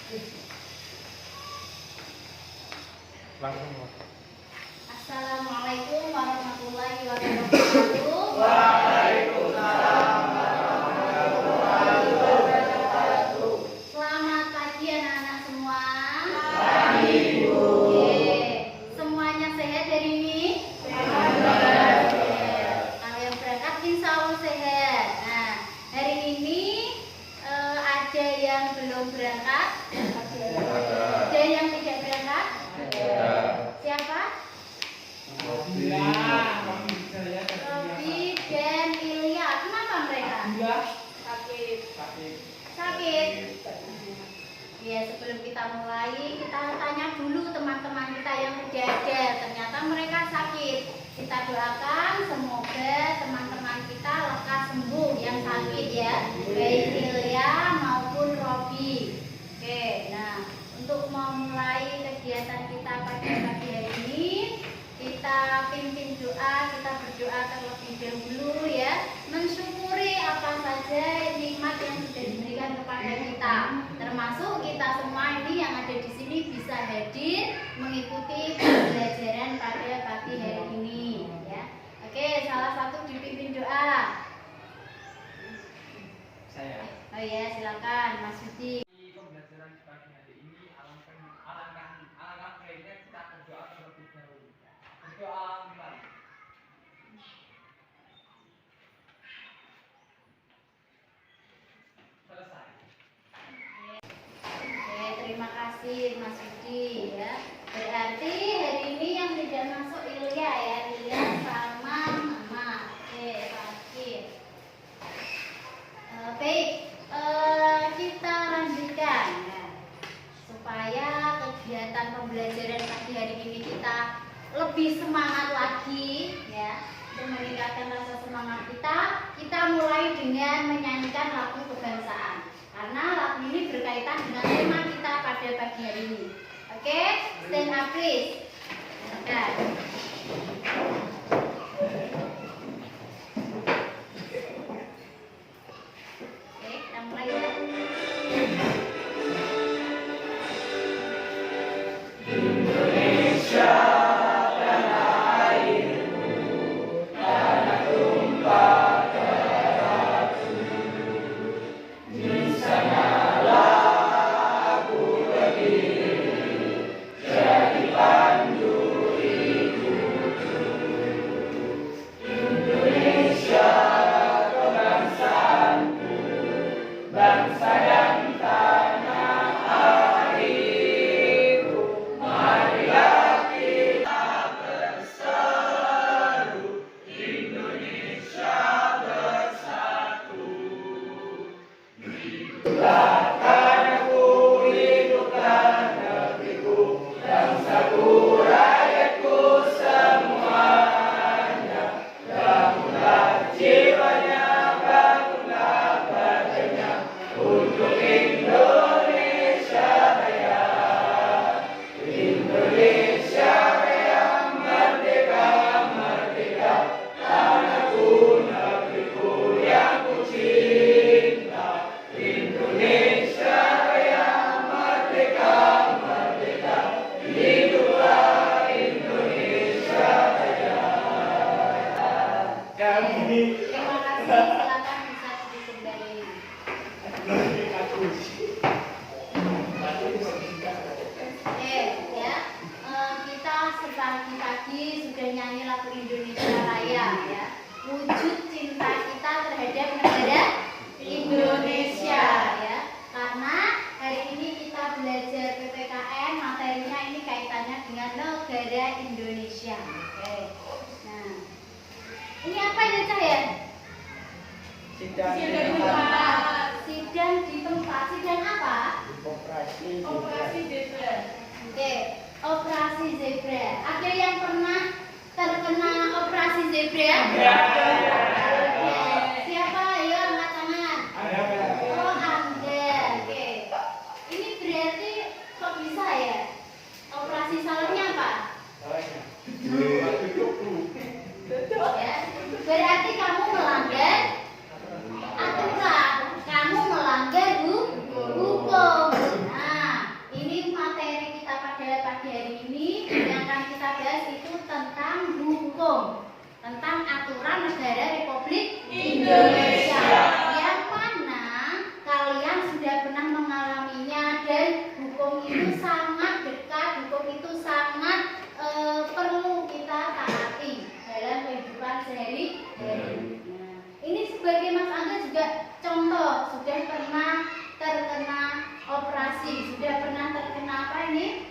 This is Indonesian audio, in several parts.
Langsung. Assalamualaikum warahmatullahi wabarakatuh. Waalaikumsalam. Selamat pagi anak-anak semua. Pagi, Ibu. Oke, semuanya sehat hari ini? Sehat. Kalau yang berangkat insya Allah sehat. Nah, hari ini ada yang belum berangkat? Ada yang tidak berangkat? Siapa? Robi dan Ilya. Kenapa mereka? Sakit. Ya, sebelum kita mulai, kita tanya dulu teman-teman kita yang sudah ada. Ternyata mereka sakit. Kita doakan semoga teman-teman kita lekas sembuh yang sakit ya, baik Ilya maupun Robi. Oke, nah untuk memulai kegiatan kita pada pagi hari ini, kita pimpin doa, kita berdoa terlebih dahulu ya, mensyukuri apa saja nikmat yang sudah diberikan kepada kita, termasuk kita semua ini yang ada di sini bisa hadir mengikuti pembelajaran pada pagi hari ini ya. Oke, salah satu dipimpin doa. Saya. Oh ya, silakan Mas Yudi. Pembelajaran pagi hari ini alangkah baiknya kita berdoa terlebih dahulu. Berdoa mulai. Selesai. Oke, terima kasih Mas Yudi ya. Berarti hari ini yang tidak masuk Ilya ya, Ilya sama Mama. Oke, sakit. Baik, kita lanjutkan ya. Supaya kegiatan pembelajaran pagi hari ini kita lebih semangat lagi ya, untuk meningkatkan rasa semangat kita mulai dengan menyanyikan lagu kebangsaan. Karena lagu ini berkaitan dengan tema kita pada pagi hari ini. Oke, stand up please. Silakan. Oke, kita mulai ya. Indonesia tanah airmu, tanah tumpah darahku. Di sanalah aku berdiri, jadi pandu hidupku. Indonesia kebangsaanku, bangsa dan tanah airku. Marilah kita berseru, Indonesia bersatu. Hiduplah tanahku, hiduplah negeriku, bangsaku, rakyatku semuanya. Bangunlah jiwanya, bangunlah badannya, untuk Indonesia raya. Indonesia raya, merdeka, merdeka, tanahku, negeriku yang ku cinta. Indonesia raya, merdeka, merdeka, hiduplah Indonesia raya. Terima kasih, silakan bisa duduk kembali. Oke ya, kita sepagi-pagi sudah nyanyi lagu Indonesia Raya ya. Wujud cinta kita terhadap negara Indonesia ya. Karena hari ini kita belajar PPKN, materinya ini kaitannya dengan negara Indonesia. Oke. Nah, ini apa ya Cah ya? Sidang di tempat. Sidang apa? Operasi zebra. Oke, operasi zebra. Ada yang pernah terkena operasi zebra? Oke. Siapa? Ayo angkat tangan. Oh, Anda. Oke. Ini berarti kok bisa ya? Operasi salahnya apa? Ya. Berarti kamu melanggar aturan. Kamu melanggar hukum. Nah, Peraturan Negara Republik Indonesia. Yang mana kalian sudah pernah mengalaminya dan hukum itu sangat dekat, hukum itu sangat perlu kita taati dalam kehidupan sehari-hari. Nah, ini sebagai Mas Angga juga contoh sudah pernah terkena operasi, sudah pernah terkena apa ini?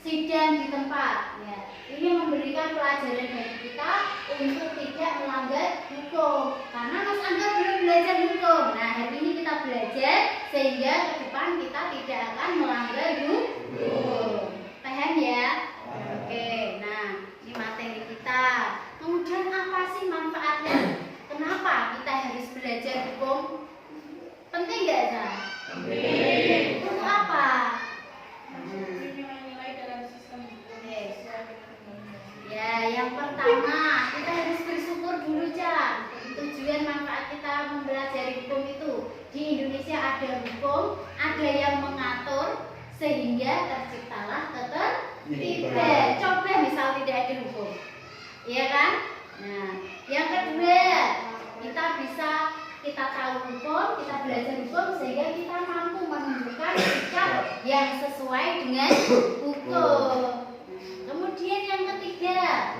Sidang di tempat. Ya. Ini memberikan pelajaran bagi kita untuk tidak melanggar hukum. Karena Mas Angga belum belajar hukum. Nah, hari ini kita belajar sehingga ke depan kita tidak akan melanggar hukum. Paham ya? Oke. Nah, ini materi kita. Kemudian apa sih manfaatnya? Kenapa kita harus belajar hukum? Penting nggak, Zah? Penting. Untuk apa? Ya, yang pertama kita harus bersyukur dulu, Cak. Tujuan manfaat kita mempelajari hukum itu di Indonesia ada hukum, ada yang mengatur sehingga terciptalah ketertiban. Coba misal tidak ada hukum, iya kan? Nah, yang kedua kita tahu hukum, kita belajar hukum sehingga kita mampu menentukan sikap yang sesuai dengan hukum. Kemudian yang ketiga,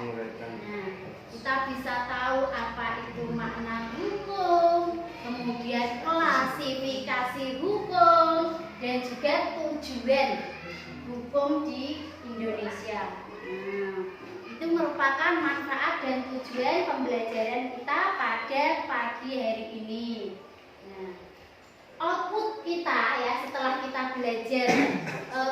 nah, kita bisa tahu apa itu makna hukum, kemudian klasifikasi hukum, dan juga tujuan hukum di Indonesia. Nah, itu merupakan manfaat dan tujuan pembelajaran kita pada pagi hari ini. Nah, output kita ya setelah kita belajar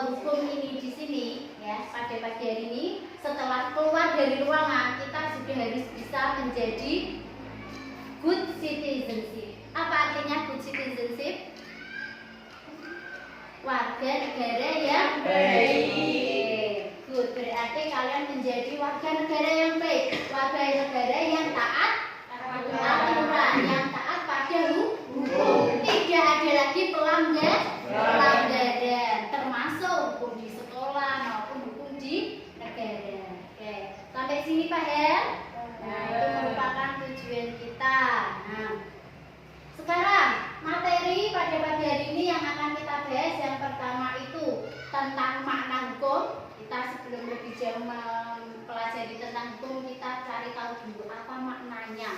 hukum ini di sini ya pada pagi hari ini, setelah keluar dari ruangan kita sudah harus bisa menjadi good citizenship. Apa artinya good citizenship? Warga negara yang baik. Good berarti kalian menjadi warga negara yang baik, warga negara yang taat aturan, yang taat pada hukum. Tidak ada lagi pelanggaran, termasuk hukum di sekolah maupun hukum di negara. Oke, sampai sini Pak ya. Nah, itu merupakan tujuan kita. Nah, sekarang materi pada pagi hari ini yang akan kita bahas yang pertama itu tentang makna hukum. Kita sebelum lebih jauh mempelajari tentang hukum, kita cari tahu dulu apa maknanya.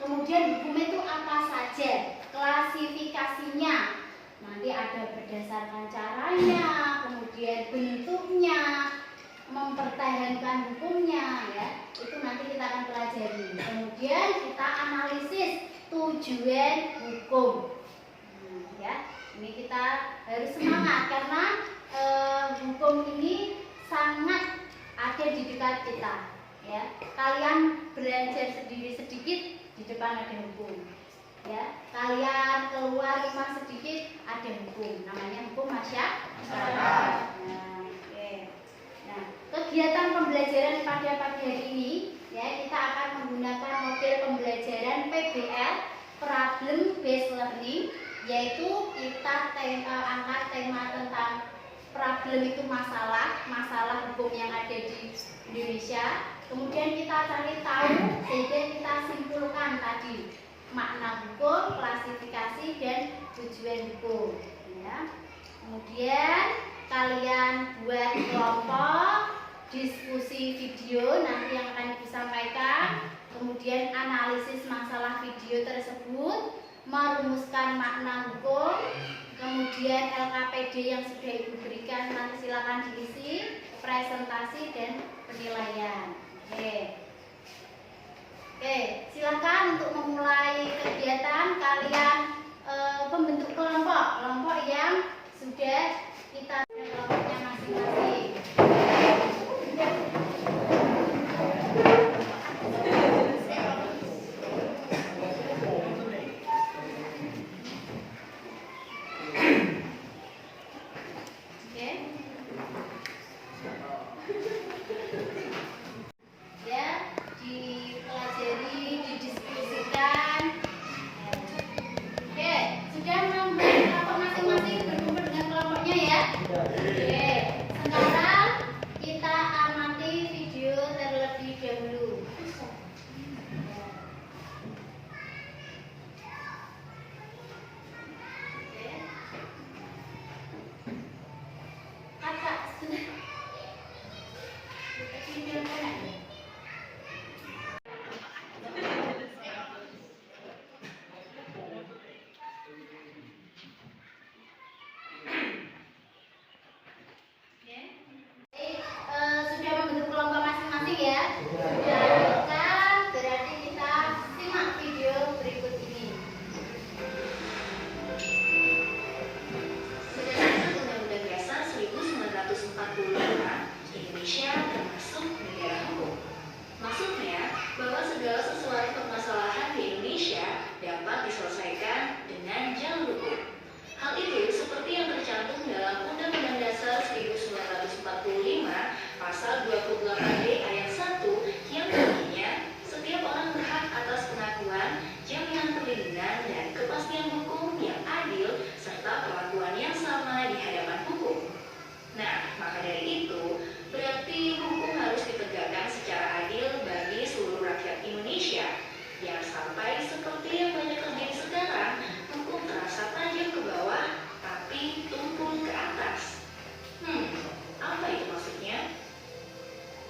Kemudian hukum itu apa saja, klasifikasinya. Nanti ada berdasarkan caranya, kemudian bentuknya, mempertahankan hukumnya ya. Itu nanti kita akan pelajari. Kemudian kita analisis tujuan hukum. Ya, ini kita harus semangat karena hukum ini sangat ada di dekat kita. Ya, kalian belajar sendiri sedikit, di depan ada hukum. Ya, kalian keluar rumah sedikit ada hukum, namanya hukum masyarakat. Nah, oke. Nah, kegiatan pembelajaran pada pagi hari ini, ya kita akan menggunakan model pembelajaran PBL (Problem Based Learning), yaitu kita angkat tema tentang problem itu masalah hukum yang ada di Indonesia. Kemudian kita cari tahu sehingga kita simpulkan tadi makna hukum, klasifikasi dan tujuan hukum. Ya. Kemudian kalian buat kelompok diskusi video nanti yang akan disampaikan. Kemudian analisis masalah video tersebut, merumuskan makna hukum. Kemudian LKPD yang sudah Ibu berikan nanti silakan diisi, presentasi dan penilaian. Oke, silakan untuk memulai kegiatan kalian membentuk kelompok yang sudah kita kelompoknya masing-masing. Sekarang kita amati video terlebih dahulu.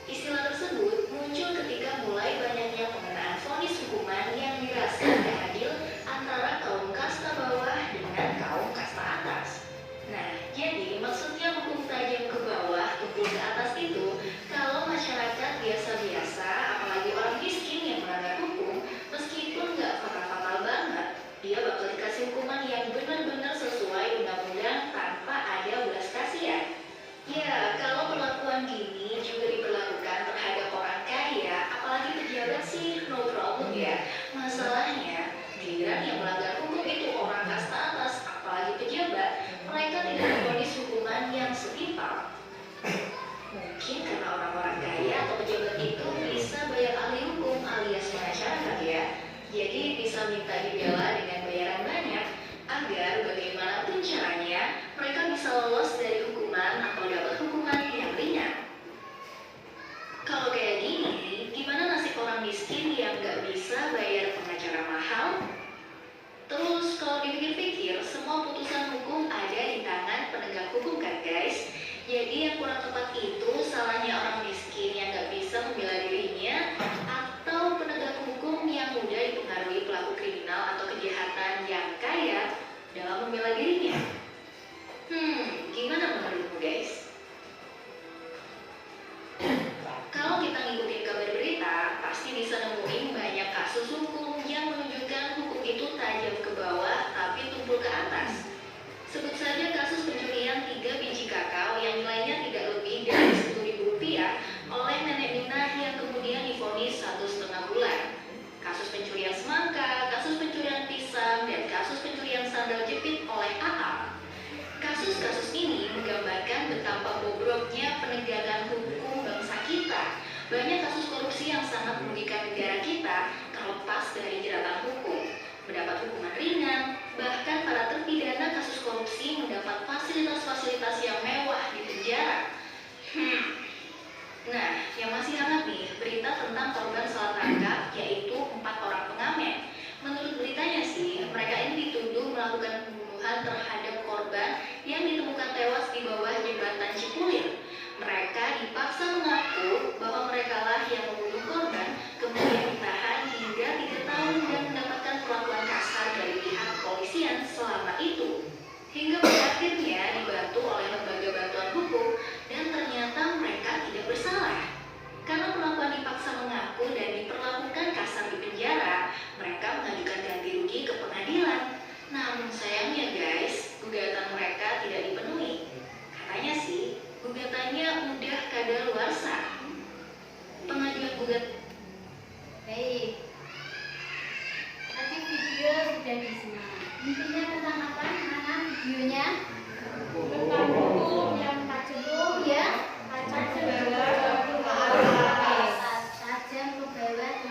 Istilah tersebut muncul ketika mulai banyaknya pengenaan vonis hukuman yang dirasa tidak adil antara kaum kasta bawah dengan kaum kasta atas. Nah, jadi maksudnya hukum tajam ke bawah, tumpul ke atas itu, kalau masyarakat biasa-biasa, apalagi orang miskin yang melanggar hukum, meskipun nggak fatal-fatal banget, dia bakal dikasih hukuman yang benar-benar sesuai undang-undang tanpa ada belas kasihan. Ya, kalau perlakuan gini juga diberlakukan terhadap orang kaya, apalagi pejabat sih, no problem ya. Masalahnya, giliran yang melanggar hukum itu orang kasta atas, apalagi pejabat, mereka tidak divonis hukuman yang setimpal. Mungkin karena orang-orang kaya atau pejabat itu bisa bayar ahli hukum alias masyarakat ya. Jadi bisa minta dibela dengan bayaran banyak agar bagaimanapun caranya mereka bisa lolos dari hukuman atau dapat hukuman yang ringan. Kalau kayak gini, gimana nasib orang miskin yang nggak bisa bayar pengacara mahal? Terus kalau dipikir-pikir, semua putusan hukum ada di tangan penegak hukum kan guys? Jadi yang kurang tepat itu salahnya orang miskin yang nggak bisa membela dirinya, atau penegak hukum yang mudah dipengaruhi pelaku kriminal atau kejahatan yang kaya dalam membela dirinya. Gimana menurutmu guys? Kalau kita ngikutin kabar berita, pasti bisa nemuin banyak kasus hukum yang menunjukkan hukum itu tajam ke bawah tapi tumpul ke atas. Sebut saja kasus pencurian 3 biji kakao yang nilainya tidak lebih dari Rp10.000 oleh nenek Minah yang kemudian divonis 1,5 bulan. Kasus pencurian semangka, kasus pencurian pisang, dan kasus pencurian sandal jepit oleh AA. Kasus-kasus ini menggambarkan betapa bobroknya penegakan hukum bangsa kita. Banyak kasus korupsi yang sangat merugikan negara kita terlepas dari jeratan hukum. Mendapat hukuman ringan, bahkan para terpidana kasus korupsi mendapat fasilitas-fasilitas yang mewah di penjara. Nah, yang masih hangat nih, berita tentang korban salah tangkap, yaitu 4 orang pengamen. Menurut beritanya sih, mereka ini dituduh melakukan pembunuhan terhadap korban yang ditemukan tewas di bawah jembatan Cipulir. Mereka dipaksa mengaku bahwa merekalah yang membunuh korban, kemudian ditahan hingga 3 tahun dan mendapatkan perlakuan kasar dari pihak kepolisian selama itu. Hingga pada akhirnya dibantu oleh lembaga bantuan hukum dan ternyata mereka tidak bersalah. Karena perlakuan dipaksa mengaku dan diperlakukan kasar di penjara, mereka mengajukan ganti rugi ke pengadilan. Namun sayangnya guys, gugatan mereka tidak dipenuhi. Katanya sih, gugatannya udah kadaluarsa. Pengajuan gugatan. Baik. Tadi video sudah disimak. Intinya tentang apa? Mana videonya? Tentang hukum yang tajam ya. Tajam ke bawah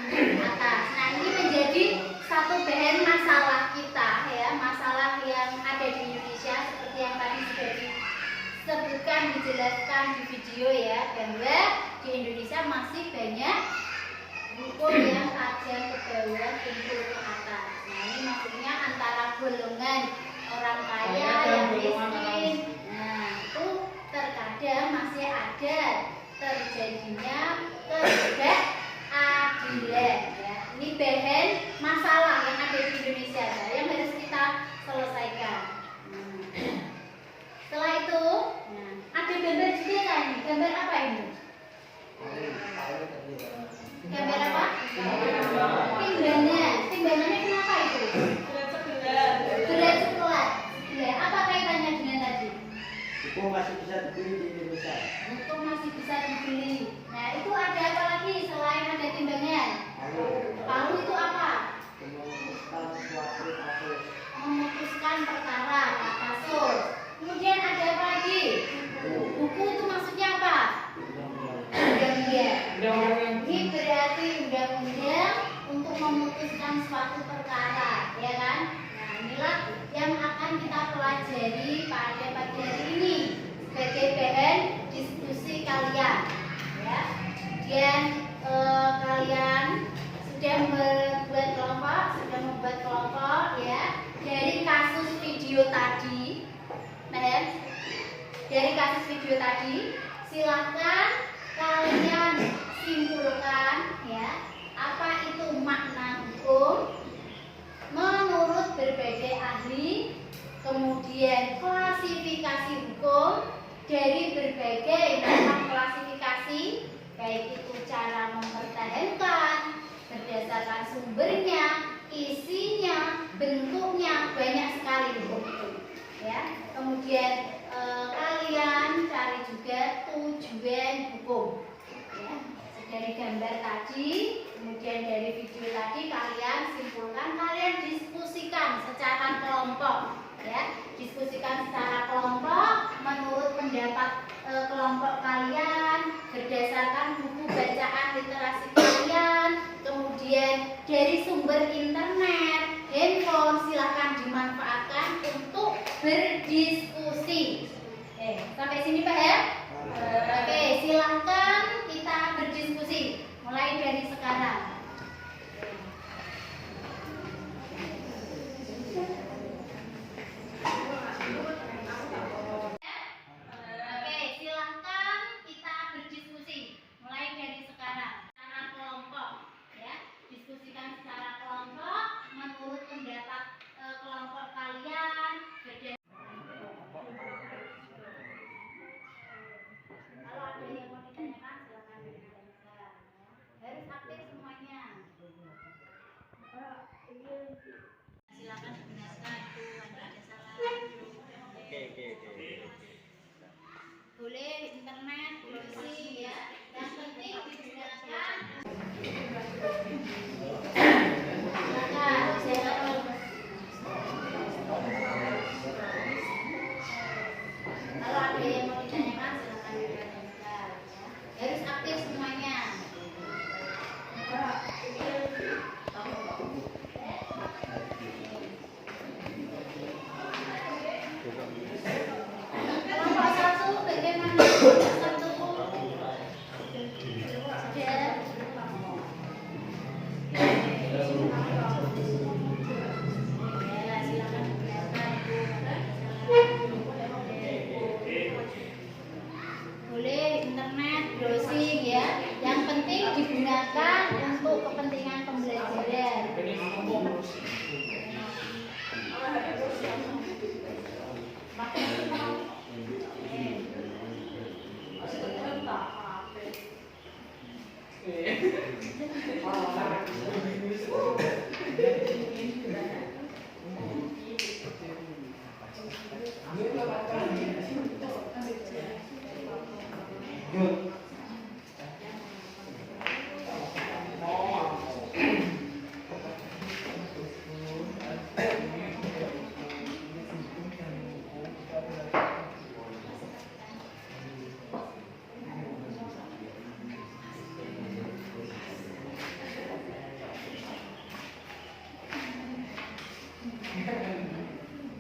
ke atas. Nah, ini menjadi satu bahan masalah kita ya, masalah yang ada di Indonesia seperti yang tadi sudah disebutkan, dijelaskan di video ya, bahwa di Indonesia masih banyak hukum yang tajam ke bawah, tumpul ke atas. Nah, ini maksudnya antara golongan orang kaya yang miskin. Nah, itu terkadang masih ada terjadinya ketidakadilan ya. Ini bahan masalah yang ada di Indonesia yang harus kita selesaikan. Setelah itu, ada gambar juga kan? Gambar apa ini? Gambar apa? Timbangan. Timbangannya kenapa itu? Berat sebelah. Apa kaitannya dengan tadi? Hukum masih bisa dibeli di Indonesia. Hukum masih bisa dibeli. Nah, itu ada apa lagi selain ada timbangan? Palu itu apa? Memutuskan suatu kasus. Memutuskan perkara, kasus. Kemudian ada apa lagi? Buku itu maksudnya apa? Undang-undang. Ini berarti undang-undang untuk memutuskan suatu perkara, ya kan? Nah, inilah yang akan kita pelajari pada pagi hari ini sebagai bahan diskusi kalian, ya. Dan kalian sudah membuat kelompok, ya, dari kasus video tadi. Nah, dari kasus video tadi, silakan kalian simpulkan ya, apa itu makna hukum menurut berbagai ahli, kemudian klasifikasi hukum dari berbagai macam klasifikasi, baik itu cara mempertahankan berdasarkan sumbernya, isinya, bentuknya, banyak sekali hukum itu ya. Kemudian kalian cari juga tujuan hukum ya. Dari gambar tadi, kemudian dari video tadi kalian simpulkan, kalian diskusikan secara kelompok ya, diskusikan secara kelompok menurut pendapat kelompok kalian berdasarkan buku bacaan literasi kalian, kemudian dari sumber internet, handphone, silahkan dimanfaatkan untuk berdiskusi. Sampai sini Pak ya? Oke, silahkan kita berdiskusi mulai dari sekarang. Oke, silahkan kita berdiskusi mulai dari sekarang secara kelompok ya. Diskusikan secara kelompok menurut pendapat kelompok kalian berdasarkan. Kalau ada yang mau ditanyakan silakan ditanyakan ya. Harus aktif semuanya. Silakan dibenarkan itu ada salah. Oke. Boleh internet, browsing ya. Yang penting digunakan. Kalau ada yang mau ditanyakan silakan ditanyakan ya. Harus aktif semuanya. Kelompok satu bagaimana? Satu ya, silakan ditanyakan. Boleh internet, browsing ya. Yang penting digunakan untuk kepentingan pembelajaran.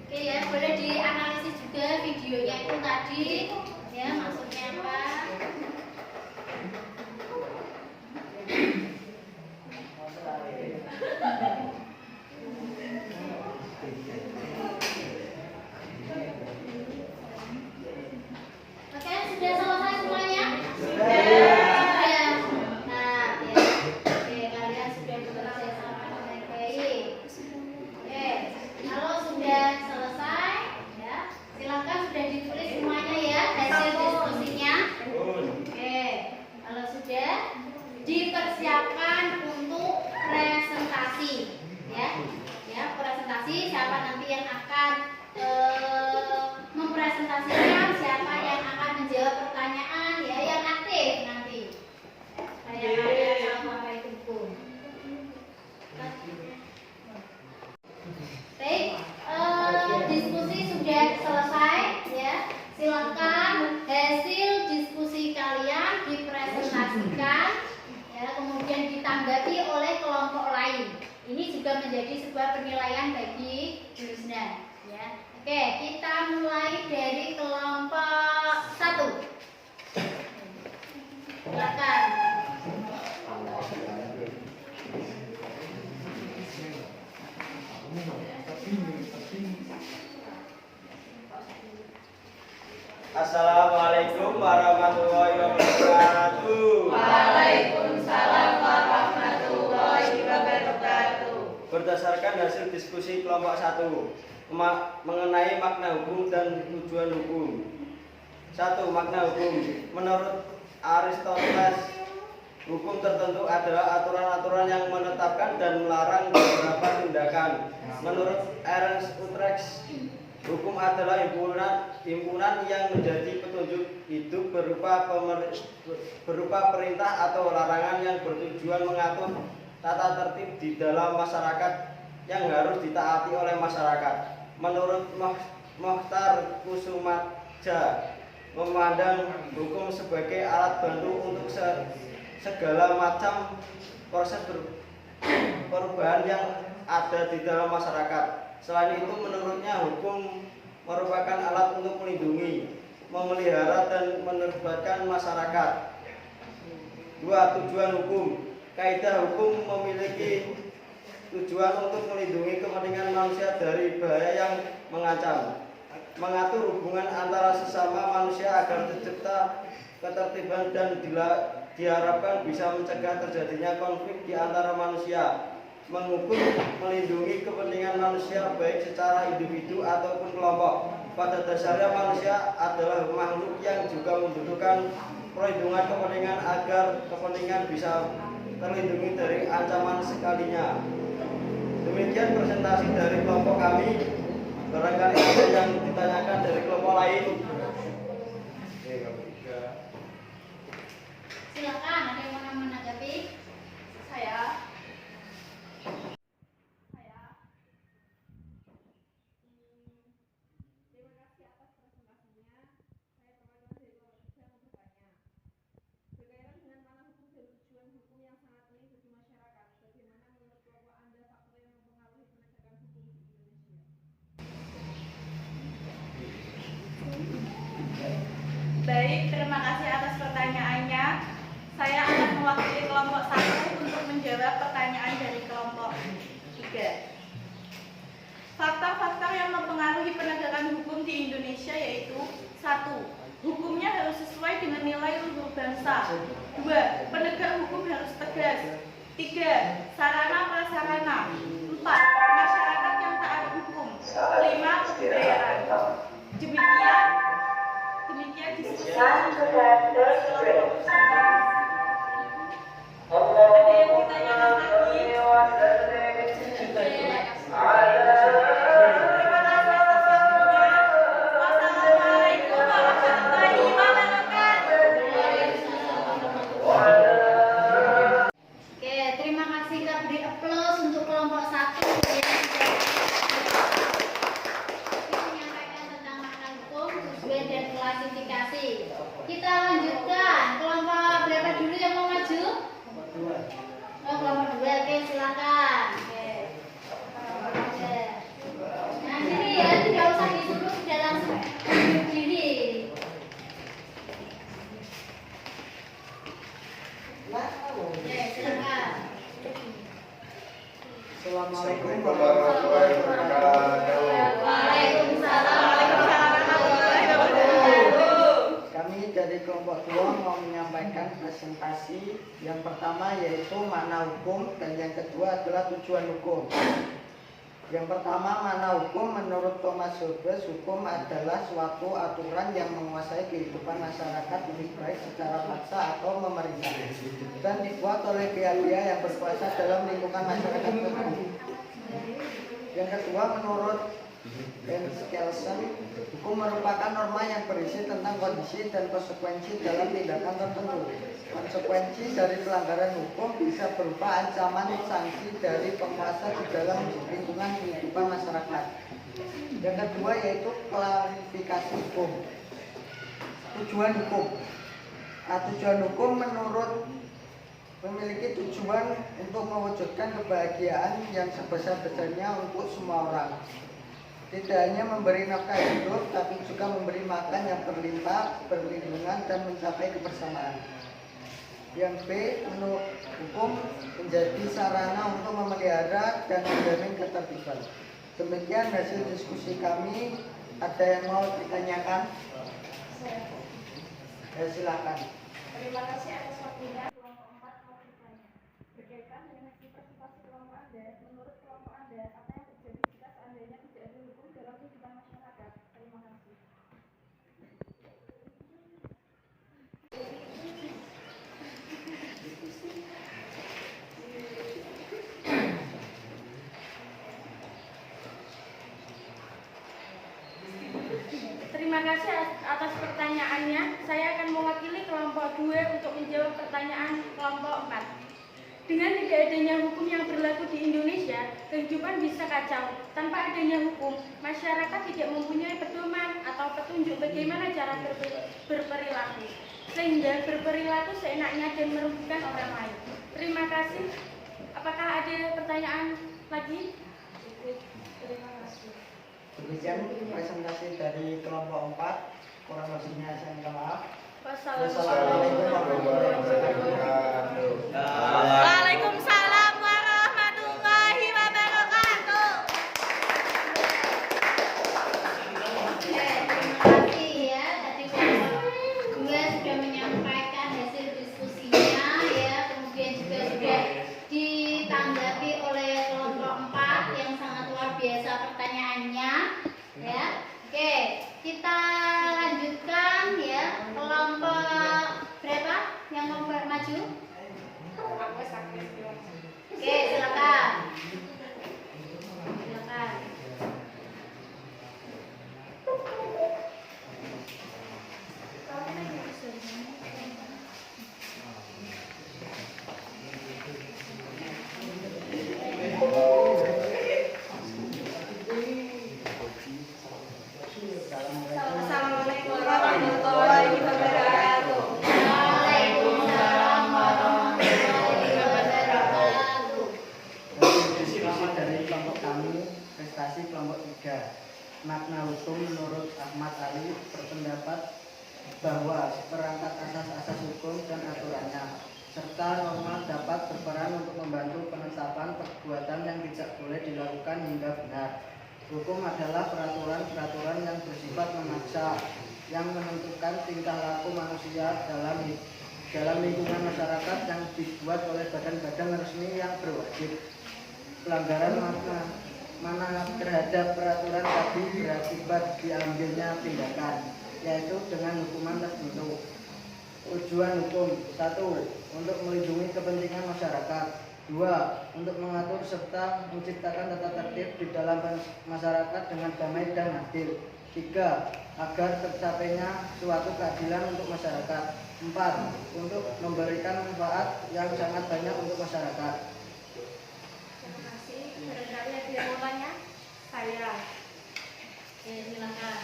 Oke ya, boleh dianalisis juga videonya itu tadi ya, maksudnya apa. Oke, sudah selesai semuanya? Sudah. Nah, ya. Oke, kalian sudah bekerja sama dengan baik. Oke, kalau sudah selesai ya, silakan sudah ditulis semuanya ya hasil diskusinya. Oke, kalau sudah dipersiapkan untuk presentasi ya. Ya, presentasi siapa nanti yang akan mempresentasikan, siapa yang akan menjawab pertanyaan ya, yang aktif nanti. Kayak sama itu hukum. Baik, diskusi sudah selesai ya. Silakan hasil diskusi kalian dipresentasikan ya, kemudian ditanggapi oleh kelompok lain. Ini juga menjadi sebuah penilaian bagi jurusan ya. Oke, kita mulai dari kelompok 1. Silakan. Assalamualaikum warahmatullahi wabarakatuh. berdasarkan hasil diskusi kelompok 1 mengenai makna hukum dan tujuan hukum. 1. Makna hukum. Menurut Aristoteles, hukum tertentu adalah aturan-aturan yang menetapkan dan melarang beberapa tindakan. Menurut Ernst Utrecht, hukum adalah himpunan yang menjadi petunjuk hidup berupa perintah atau larangan yang bertujuan mengatur tata tertib di dalam masyarakat yang harus ditaati oleh masyarakat. Menurut Mokhtar Kusumadja, memandang hukum sebagai alat bantu untuk segala macam proses perubahan yang ada di dalam masyarakat. Selain itu, menurutnya hukum merupakan alat untuk melindungi, memelihara, dan menerbatkan masyarakat. 2. Tujuan hukum. Kaidah hukum memiliki tujuan untuk melindungi kepentingan manusia dari bahaya yang mengancam, mengatur hubungan antara sesama manusia agar tercipta ketertiban, dan diharapkan bisa mencegah terjadinya konflik di antara manusia, menghukum, melindungi kepentingan manusia baik secara individu ataupun kelompok. Pada dasarnya manusia adalah makhluk yang juga membutuhkan perlindungan kepentingan agar kepentingan bisa terlindungi dari ancaman sekalinya. Demikian presentasi dari kelompok kami. Barangkali ada yang ditanyakan dari kelompok lain. Silakan, ada yang mau menanggapi? Saya terima kasih atas presentasinya. Saya perwakilan dari kelompok 3 mau bertanya. Berkaitan dengan mana hukum dan tujuan hukum yang sangat penting bagi masyarakat, bagaimana menurut kelompok Anda faktor yang mempengaruhi penegakan hukum di Indonesia? Baik, terima kasih atas pertanyaannya. Saya akan mewakili kelompok 1 untuk menjawab pertanyaan dari kelompok 3. Faktor-faktor yang mempengaruhi penegakan hukum di Indonesia yaitu 1. Hukumnya harus sesuai dengan nilai luhur bangsa. 2. Penegak hukum harus tegas. 3. Sarana prasarana. 4. Masyarakat yang taat hukum. 5. Kebudayaan. Demikian diskusi. Ada yang ditanyakan lagi? Terima kasih atas waktunya. Wassalamualaikum warahmatullahi wabarakatuh. Oke, terima kasih. Kita beri aplaus untuk kelompok 1 yang menyampaikan tentang makna hukum, tujuan, dan klasifikasi. Kita lanjutkan. Kelompok berapa dulu yang mau maju? Oh, kelompok 2. Oke, silakan. Oke. Nah, sini ya, tidak usah disuruh, sudah langsung duduk diri. Oke, silakan. Assalamualaikum warahmatullahi wabarakatuh. Waalaikumsalam. warahmatullahi wabarakatuh. Kami dari kelompok 2 mau menyampaikan presentasi. Yang pertama yaitu makna hukum, dan yang kedua adalah tujuan hukum. Yang pertama, makna hukum. Menurut Thomas Hobbes, hukum adalah suatu aturan yang menguasai kehidupan masyarakat lebih baik secara paksa atau memerintah, dan dibuat oleh pihak-pihak yang berkuasa dalam lingkungan masyarakat tertentu. Yang kedua, menurut Hans Kelsen, hukum merupakan norma yang berisi tentang kondisi dan konsekuensi dalam tindakan tertentu. Konsekuensi dari pelanggaran hukum bisa berupa ancaman sanksi dari penguasa di dalam lingkungan kehidupan masyarakat. Yang kedua yaitu klasifikasi hukum. Tujuan hukum. Tujuan hukum menurut memiliki tujuan untuk mewujudkan kebahagiaan yang sebesar-besarnya untuk semua orang. Tidak hanya memberi nafkah hidup, tapi juga memberi makan yang berlimpah, perlindungan, dan mencapai kebersamaan. Yang B, menurut hukum menjadi sarana untuk memelihara dan menjamin ketertiban. Demikian hasil diskusi kami. Ada yang mau ditanyakan? Ya, silakan. Terima kasih atas waktunya. Kelompok 4 mau bertanya. Berkaitan dengan hasil presentasi kelompok Anda, menurut kelompok kasih atas pertanyaannya. Saya akan mewakili kelompok 2 untuk menjawab pertanyaan kelompok 4. Dengan tidak adanya hukum yang berlaku di Indonesia, kehidupan bisa kacau. Tanpa adanya hukum, masyarakat tidak mempunyai pedoman atau petunjuk bagaimana cara berperilaku, sehingga berperilaku seenaknya dan merugikan orang lain. Terima kasih. Apakah ada pertanyaan lagi? Terima kasih. Demikian presentasi dari kelompok 4. Kurang lebihnya saya minta maaf. Wassalamualaikum warahmatullahi wabarakatuh. Waalaikumsalam warahmatullahi wabarakatuh. Oke, terima kasih ya. Tadi kelompok 2 sudah menyampaikan hasil diskusinya ya, kemudian juga sudah ditanggapi oleh kelompok 4 yang sangat luar biasa pertanyaannya ya. Oke, kita lanjutkan ya. Kelompok berapa yang mau maju? Oke, silakan. Silakan. Assalamualaikum warahmatullahi wabarakatuh. Waalaikumsalam warahmatullahi wabarakatuh. Diskusi dari kelompok kami, prestasi kelompok 3. Makna hukum menurut Ahmad Ali berpendapat bahwa seperangkat asas-asas hukum dan aturannya serta norma dapat berperan untuk membantu penetapan perbuatan yang tidak boleh dilakukan hingga benar. Hukum adalah peraturan-peraturan yang bersifat memaksa yang menentukan tingkah laku manusia dalam lingkungan masyarakat yang dibuat oleh badan-badan resmi yang berwajib. Pelanggaran mana terhadap peraturan tadi berakibat diambilnya tindakan, yaitu dengan hukuman tertentu. Tujuan hukum: 1. Untuk melindungi kepentingan masyarakat. 2. Untuk mengatur serta menciptakan tata tertib di dalam masyarakat dengan damai dan adil. 3. Agar tercapainya suatu keadilan untuk masyarakat. 4. Untuk memberikan manfaat yang sangat banyak untuk masyarakat. Terima kasih. Barangkali ada yang mau tanya? Saya. Oke, silakan.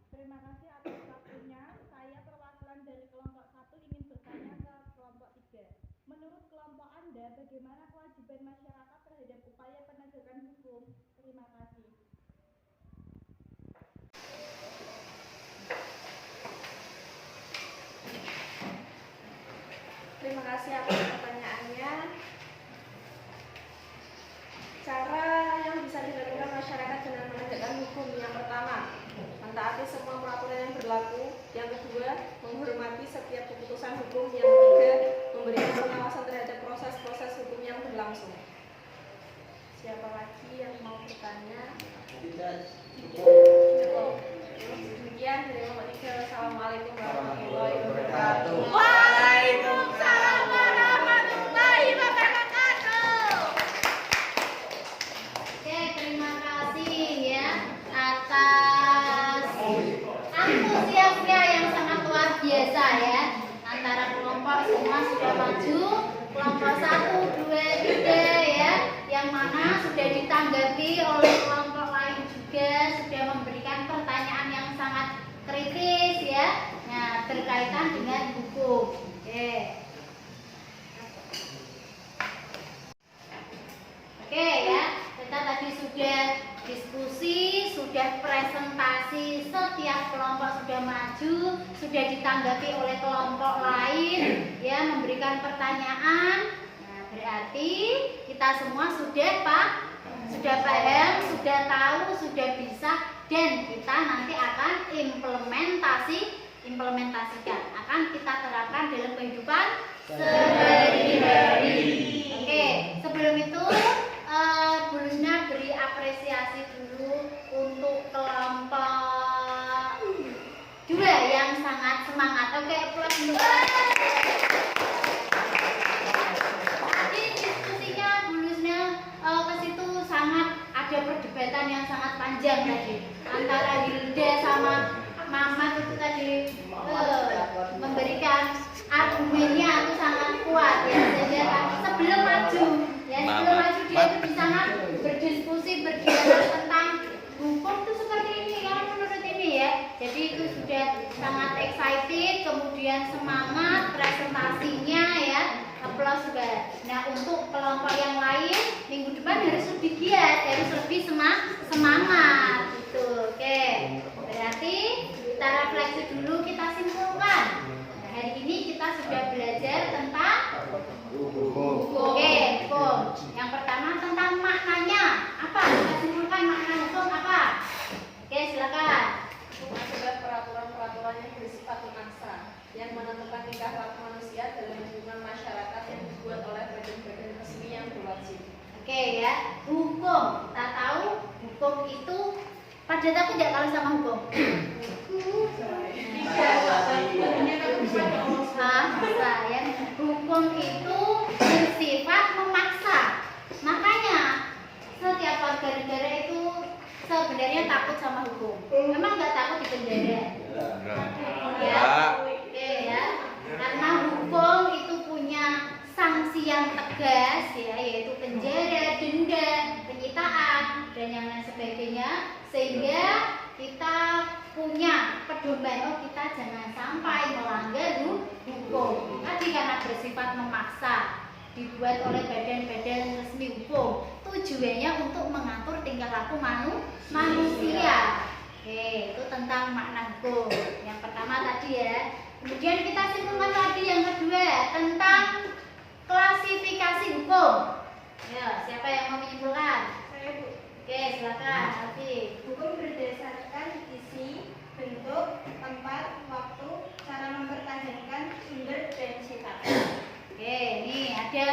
Terima kasih atas waktunya. Saya perwakilan dari kelompok 1 ingin bertanya ke kelompok 3. Menurut kelompok Anda, bagaimana kewajiban masyarakat terhadap upaya penegakan hukum? Terima kasih. Terima kasih atas pertanyaannya. Cara yang bisa dilakukan masyarakat dengan menegakkan hukum: yang pertama, mentaati semua peraturan yang berlaku. Yang kedua, menghormati setiap keputusan hukum. Yang ketiga, memberikan pengawasan terhadap proses-proses hukum yang berlangsung. Siapa lagi yang mau bertanya? Cukup. Demikian dari kelompok 3. Assalamualaikum warahmatullahi wabarakatuh. Waalaikumsalam warahmatullahi wabarakatuh. Oke, terima kasih ya atas antusiasnya yang sangat luar biasa ya. Antara kelompok semua sudah maju, kelompok 1, 2, 3 ya, yang mana sudah ditanggapi oleh kelompok lain juga, sudah memberikan pertanyaan yang sangat kritis ya. Nah, berkaitan dengan hukum. Oke. Oke ya, kita tadi sudah diskusi, sudah presentasi, setiap kelompok sudah maju, sudah ditanggapi oleh kelompok lain ya, memberikan pertanyaan. Nah, berarti kita semua sudah sudah paham, sudah tahu, sudah bisa, dan kita nanti akan implementasikan, akan kita terapkan dalam kehidupan sehari-hari. Oke, sebelum itu Bu Lusna beri apresiasi dulu untuk kelompok 2 yang sangat semangat. Oke, aplaus dulu. Tadi diskusinya Bu Lusna ke situ sangat ada perdebatan yang sangat panjang argumennya itu sangat kuat ya, sehingga sebelum maju ya, sebelum maju dia itu di sana berdiskusi, berdialog tentang hukum itu seperti ini kan, menurut ini ya. Jadi itu sudah sangat excited, kemudian semangat presentasinya ya, applause juga. Nah untuk kelompok yang lain minggu depan harus lebih giat, harus lebih semangat gitu. Oke, berarti kita refleksi dulu, kita simpulkan. Nah, hari ini kita sudah belajar tentang hukum. Oke, hukum. Yang pertama tentang maknanya. Apa? Kita simpulkan makna hukum apa? Oke, silakan. Hukum adalah peraturan-peraturan yang bersifat memaksa yang menentukan tingkah laku manusia dalam lingkungan masyarakat yang dibuat oleh badan-badan resmi yang berwajib. Oke ya, hukum. Kita tahu hukum itu pada aku tidak kalah sama hukum. Bisa ya. Hukum itu bersifat memaksa. Makanya setiap warga negara itu sebenarnya takut sama hukum. Memang nggak takut di penjara. Ya, oke ya. Karena hukum itu punya sanksi yang tegas ya, yaitu penjara, denda, penyitaan dan yang lain sebagainya, sehingga kita punya pedoman, oh kita jangan sampai melanggar hukum. Tadi karena bersifat memaksa, dibuat oleh badan-badan resmi hukum, tujuannya untuk mengatur tingkah laku manusia. Oke, itu tentang makna hukum. Yang pertama tadi ya. Kemudian kita simpulkan tadi yang kedua tentang klasifikasi hukum. Ya, siapa yang mau menyimpulkan? Saya Bu. Oke, silakan. Alfi. Hukum berdasarkan isi, bentuk, tempat, waktu, cara mempertahankan sumber dan sifat. Oke, ini ada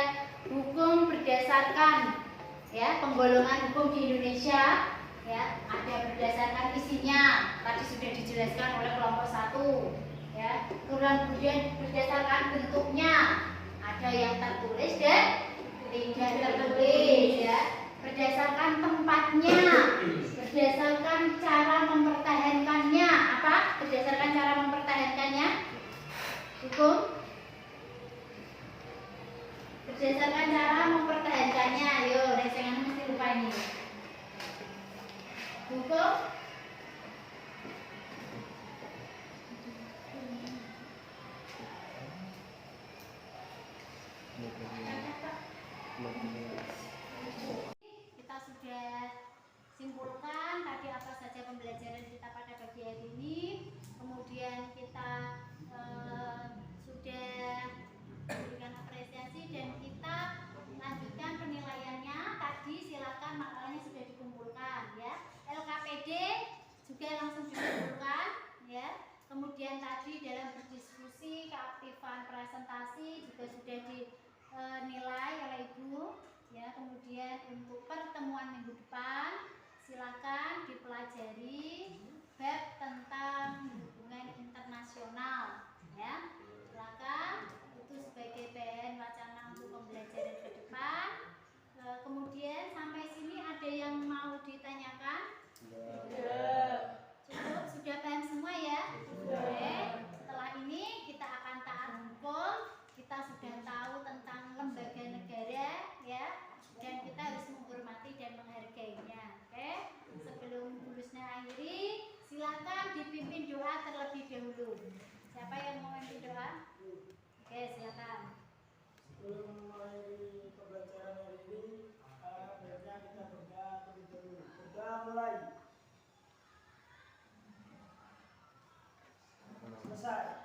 hukum berdasarkan ya, penggolongan hukum di Indonesia ya, ada berdasarkan isinya. Tadi sudah dijelaskan oleh kelompok 1 ya. Kemudian berdasarkan bentuknya. Ada yang tertulis dan tidak tertulis ya. Berdasarkan tempatnya, berdasarkan cara mempertahankannya. Apa? Berdasarkan cara mempertahankannya hukum. Berdasarkan cara mempertahankannya. Ayo, jangan mesti lupa ini. Hukum kita sudah simpulkan tadi apa saja pembelajaran kita pada pagi hari ini. Kemudian kita sudah memberikan apresiasi dan kita lanjutkan penilaiannya. Tadi silakan makalahnya sudah dikumpulkan ya. LKPD juga langsung dikumpulkan ya. Kemudian tadi dalam berdiskusi keaktifan presentasi juga sudah dinilai oleh Ibu ya. Kemudian untuk pertemuan minggu depan silakan dipelajari bab tentang hubungan internasional ya. Silakan itu sebagai bahan wacana untuk pembelajaran ke depan. Kemudian sampai sini ada yang mau ditanyakan? Cukup, sudah paham semua ya? Oke. Setelah ini kita akan taat hukum. Kita sudah tahu tentang lembaga negara ya, dan kita harus menghormati dan menghargainya. Oke. Sebelum lulusnya akhiri, silakan dipimpin doa terlebih dahulu. Siapa yang mau memimpin doa? Oke, silakan. Sebelum memulai pembelajaran hari ini, baiknya kita berdoa terlebih dahulu. Berdoa mulai. Selesai.